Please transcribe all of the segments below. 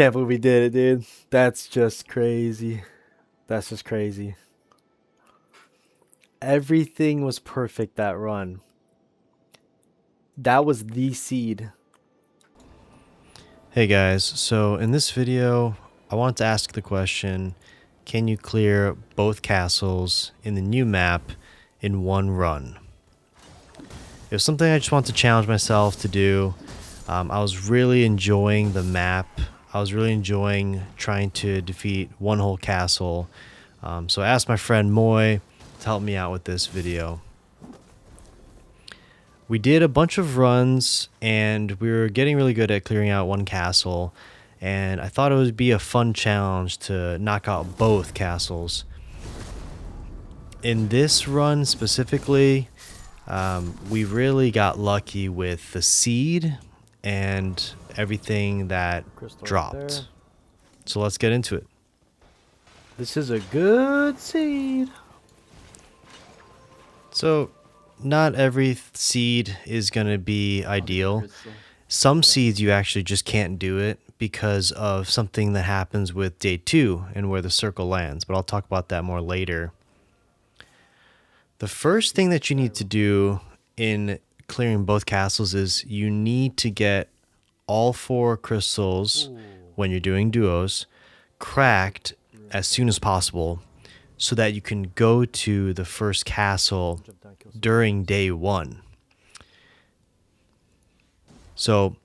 can't believe we did it, dude. That's just crazy. That's just crazy. Everything was perfect that run. That was the seed. Hey guys, so in this video, I want to ask the question, can you clear both castles in the new map in one run? It was something I just want to challenge myself to do. I was really enjoying the map. I was really enjoying trying to defeat one whole castle. So I asked my friend Moy to help me out with this video. We did a bunch of runs and we were getting really good at clearing out one castle, and I thought it would be a fun challenge to knock out both castles. In this run specifically, we really got lucky with the seed and everything that Crystal right dropped. there. So let's get into it. This is a good seed. So not every seed is going to be ideal. Some seeds you actually just can't do it because of something that happens with day 2 and where the circle lands, but I'll talk about that more later. The first thing that you need to do in clearing both castles is you need to get all 4 crystals when you're doing duos cracked as soon as possible, so that you can go to the first castle during day 1. So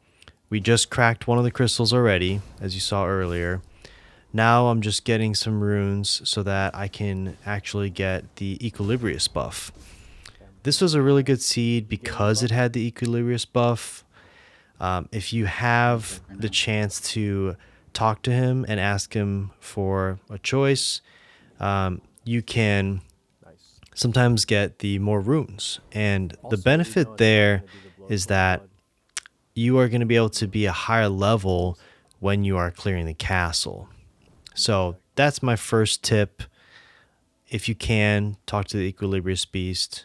we just cracked one of the crystals already, as you saw earlier. Now I'm just getting some runes so that I can actually get the Equilibrius buff. This was a really good seed because it had the Equilibrius buff. If you have the chance to talk to him and ask him for a choice, you can sometimes get the more runes. And the benefit there is that you are going to be able to be a higher level when you are clearing the castle. So that's my first tip. If you can, talk to the Equilibrius Beast,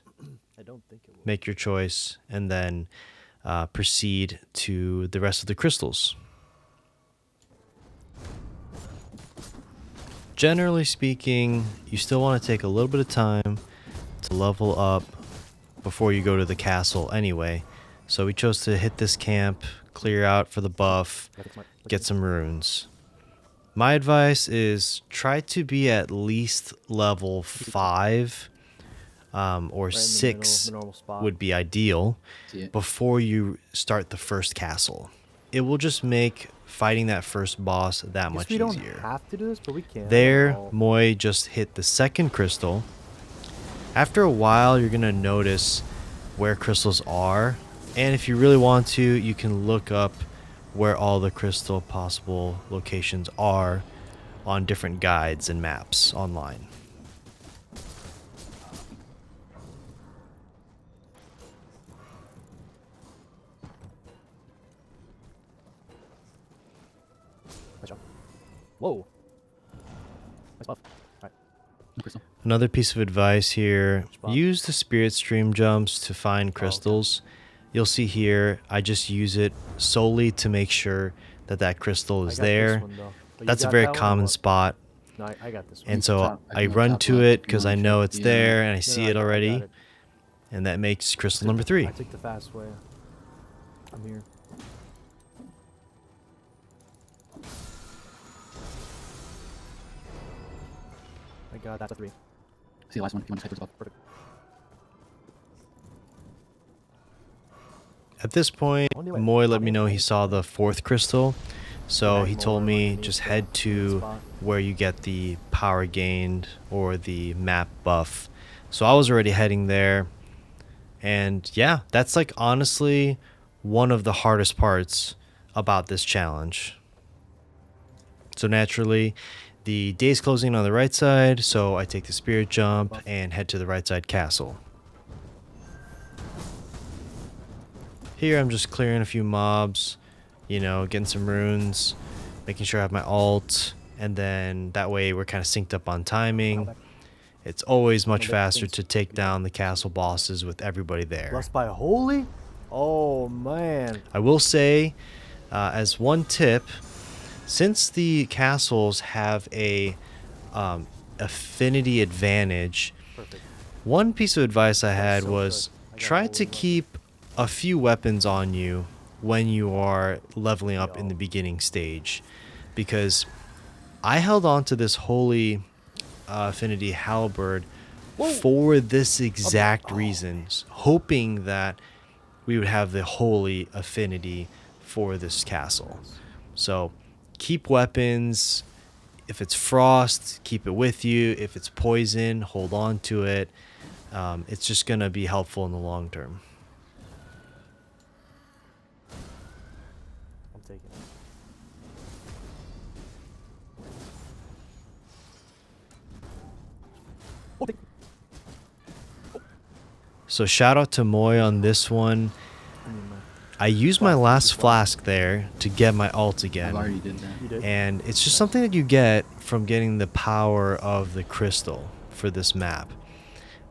make your choice, and then proceed to the rest of the crystals. Generally speaking, you still want to take a little bit of time to level up before you go to the castle anyway. So we chose to hit this camp, clear out for the buff, get some runes. My advice is try to be at least level 5 or 6 would be ideal before you start the first castle. It will just make fighting that first boss that much easier. We don't have to do this, but we can. There, Moy just hit the second crystal. After a while, you're going to notice where crystals are. And if you really want to, you can look up where all the crystal possible locations are on different guides and maps online. Whoa. Nice buff. Alright. Another piece of advice here, use the spirit stream jumps to find crystals. You'll see here, I just use it solely to make sure that that crystal is there. That's a very common spot. No, I got this one. And so I run to it because I know it's there and I see it already. And that makes crystal number 3. I took the fast way. I'm here. I got that's a 3. See the last one. You want to type yourself. Perfect. At this point, Moy let me know he saw the 4th crystal. So he told me just head to where you get the power gained or the map buff. So I was already heading there. And yeah, that's like honestly one of the hardest parts about this challenge. So naturally, the day's closing on the right side, so I take the spirit jump and head to the right side castle. Here I'm just clearing a few mobs, you know, getting some runes, making sure I have my ult, and then that way we're kind of synced up on timing. It's always much faster to take down the castle bosses with everybody there. Blessed by holy? Oh man. I will say, as one tip, Since the castles have a affinity advantage, Perfect. one piece of advice I had so was good. I got try all to of them. keep a few weapons on you when you are leveling up in the Yo. beginning stage, because I held on to this holy affinity halberd for this exact reasons, hoping that we would have the holy affinity for this castle. So keep weapons. If it's frost, keep it with you. If it's poison, hold on to it. It's just going to be helpful in the long term. I'm taking it. Oh, thank So shout out to Moy on this one. I used my last flask there to get my ult I've again. already did that. You did? And it's just something that you get from getting the power of the crystal for this map.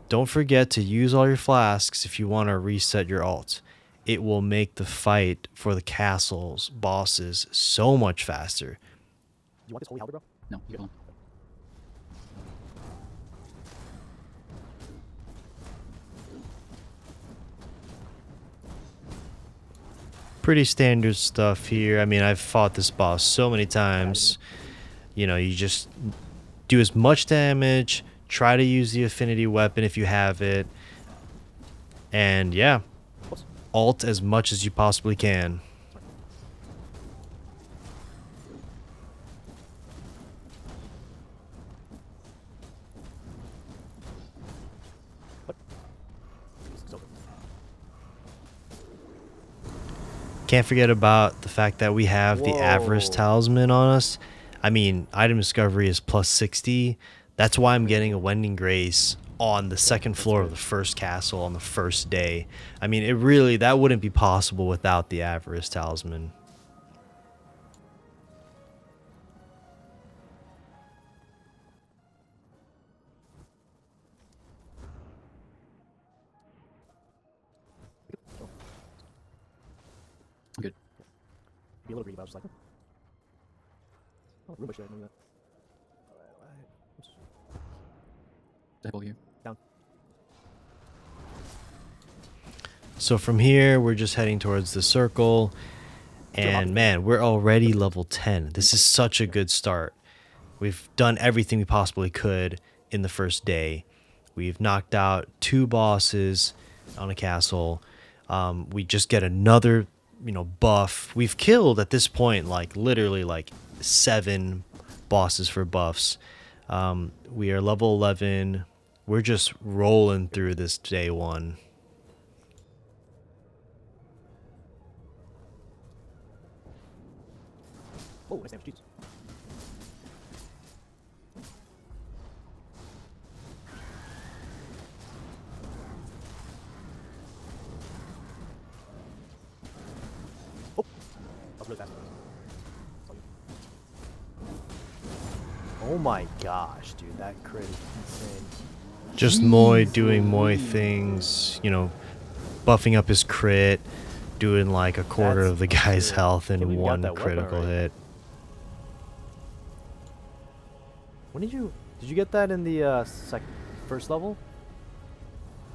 Don't forget to use all your flasks if you want to reset your ult. It will make the fight for the castle's bosses so much faster. You want this holy halberd, bro? No, you get one. Pretty standard stuff here. I mean, I've fought this boss so many times. You know, you just do as much damage, try to use the affinity weapon if you have it, and yeah, ult as much as you possibly can. Can't forget about the fact that we have the Avarice Whoa. Talisman on us. I mean, item discovery is plus 60. That's why I'm getting a Wending Grace on the second floor of the first castle on the first day. I mean, it really, that wouldn't be possible without the Avarice Talisman. I'm good. Be a little greedy, but I was just like, oh, room bush there, maybe that. Double here. Down. So from here, we're just heading towards the circle. And man, we're already level 10. This is such a good start. We've done everything we possibly could in the first day. We've knocked out 2 bosses on a castle. We just get another, buff. We've killed at this point, like literally like 7 bosses for buffs. We are level 11. We're just rolling through this day 1. Oh, nice damage, jeez. Oh, that was really fast. Oh my gosh, dude, that crit is insane. Just Moy doing Moy things, buffing up his crit, doing like a quarter That's of the guy's sick. health Can't in believe you got one that weapon critical already. hit. When did you get that in the first level?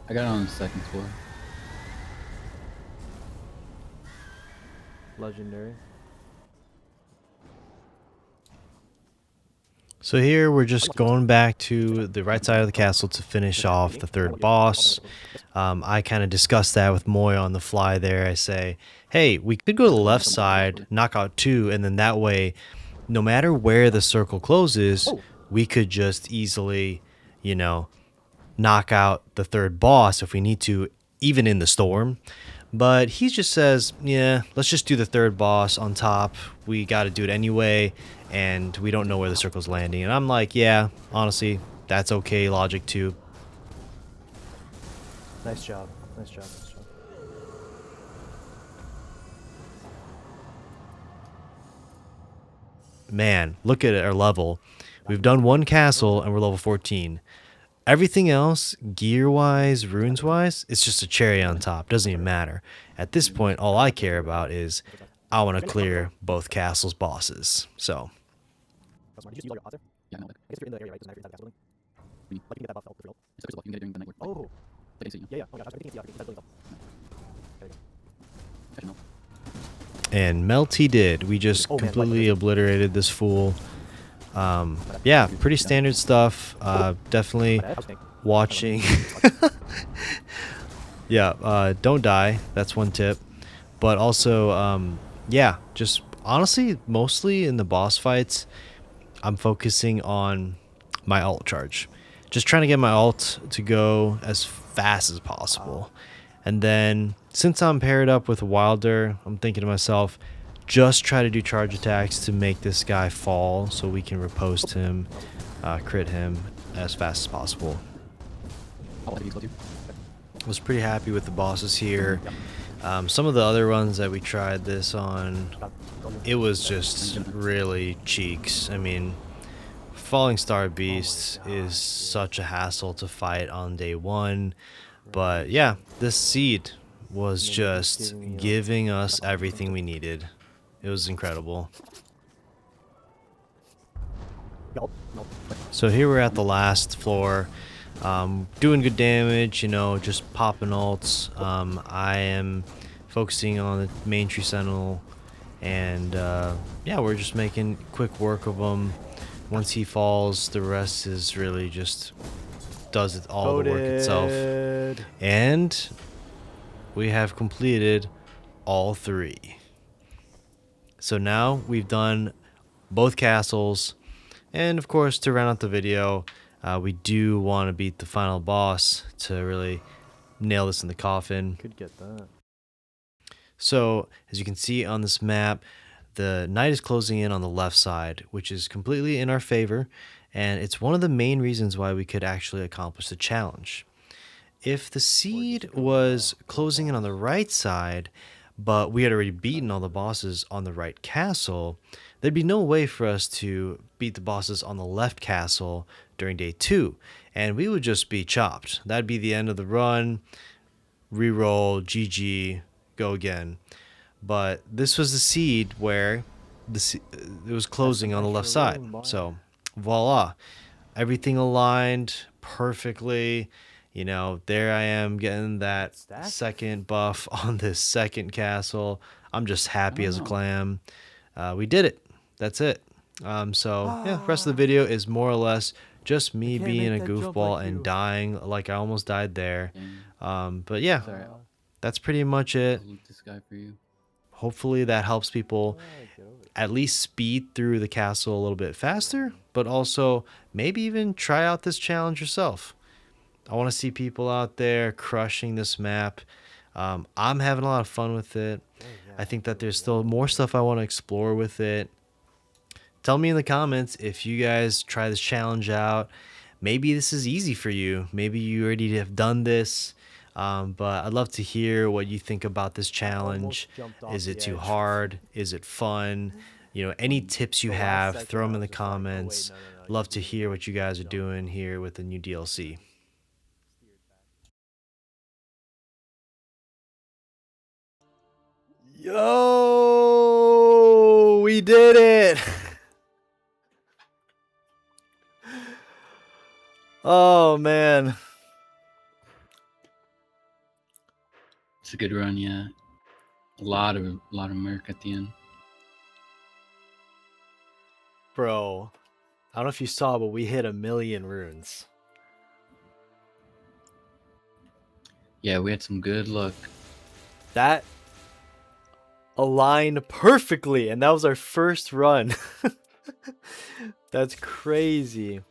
I got it on the second floor. Legendary. So here we're just going back to the right side of the castle to finish off the third boss. I kind of discussed that with Moy on the fly there. I say, hey, we could go to the left side, knock out 2, and then that way, no matter where the circle closes, we could just easily, knock out the third boss if we need to, even in the storm. But he just says, yeah, let's just do the third boss on top. We got to do it anyway, and we don't know where the circle's landing. And I'm like, yeah, honestly, that's okay logic too. Nice job. Nice job. Nice job. Man, look at our level. We've done 1 castle, and we're level 14. Everything else, gear-wise, runes-wise, it's just a cherry on top. Doesn't even matter. At this point, all I care about is I want to clear both castles' bosses. So Did you just use all your author? Yeah, no, like, I guess if you're in the area, right? Doesn't matter if you're inside the castle building. Me. Like you can get that buff out the field. it's a crystal buff. You can get it during the night ward. Oh. Like AC, Yeah, yeah. Oh my gosh, I think it's the inside building stuff. There you go. Actually, no. and melt he did. We just Oh, man, completely like- obliterated this fool. Yeah, pretty standard stuff. Definitely My dad, house tank. watching. Yeah, don't die. That's one tip. But also, yeah, just honestly, mostly in the boss fights, I'm focusing on my ult charge. Just trying to get my ult to go as fast as possible. And then, since I'm paired up with Wilder, I'm thinking to myself, just try to do charge attacks to make this guy fall so we can riposte him, crit him as fast as possible. I'll let you explode you. Was pretty happy with the bosses here. Some of the other ones that we tried this on, it was just really cheeks. I mean, Falling Star Beast is such a hassle to fight on day one. But yeah, this seed was just giving us everything we needed. It was incredible. Yup. No. So here we're at the last floor. Doing good damage, you know, just popping ults. I am focusing on the main tree sentinel, and yeah, we're just making quick work of him. Once he falls, the rest is really just does it all the work itself. And we have completed all three. So now we've done both castles, and of course, to round out the video, we do want to beat the final boss to really nail this in the coffin. Could get that. So, as you can see on this map, the night is closing in on the left side, which is completely in our favor, and it's one of the main reasons why we could actually accomplish the challenge. If the seed was closing in on the right side, but we had already beaten all the bosses on the right castle, there'd be no way for us to beat the bosses on the left castle during day 2, and we would just be chopped. That'd be the end of the run, reroll, GG, go again. But this was the seed where it was closing on the left side. So voila, everything aligned perfectly. You know, there I am getting that second buff on this second castle. I'm just happy as a clam. We did it. That's it. So yeah, the rest of the video is more or less just me being a goofball and dying like I almost died there. But yeah, Sorry, that's pretty much it. I'll loot this guy for you. Hopefully that helps people at least speed through the castle a little bit faster, but also maybe even try out this challenge yourself. I want to see people out there crushing this map. I'm having a lot of fun with it. I think that there's still more stuff I want to explore with it. Tell me in the comments if you guys try this challenge out. Maybe this is easy for you. Maybe you already have done this. But I'd love to hear what you think about this challenge. Is it too hard? Is it fun? You know, any tips you have, throw them in the comments. Love to hear what you guys are doing here with the new DLC. Yo, we did it. Oh man. It's a good run, yeah. A lot of merc at the end. Bro, I don't know if you saw, but we hit 1,000,000 runes. Yeah, we had some good luck. That aligned perfectly, and that was our first run. That's crazy.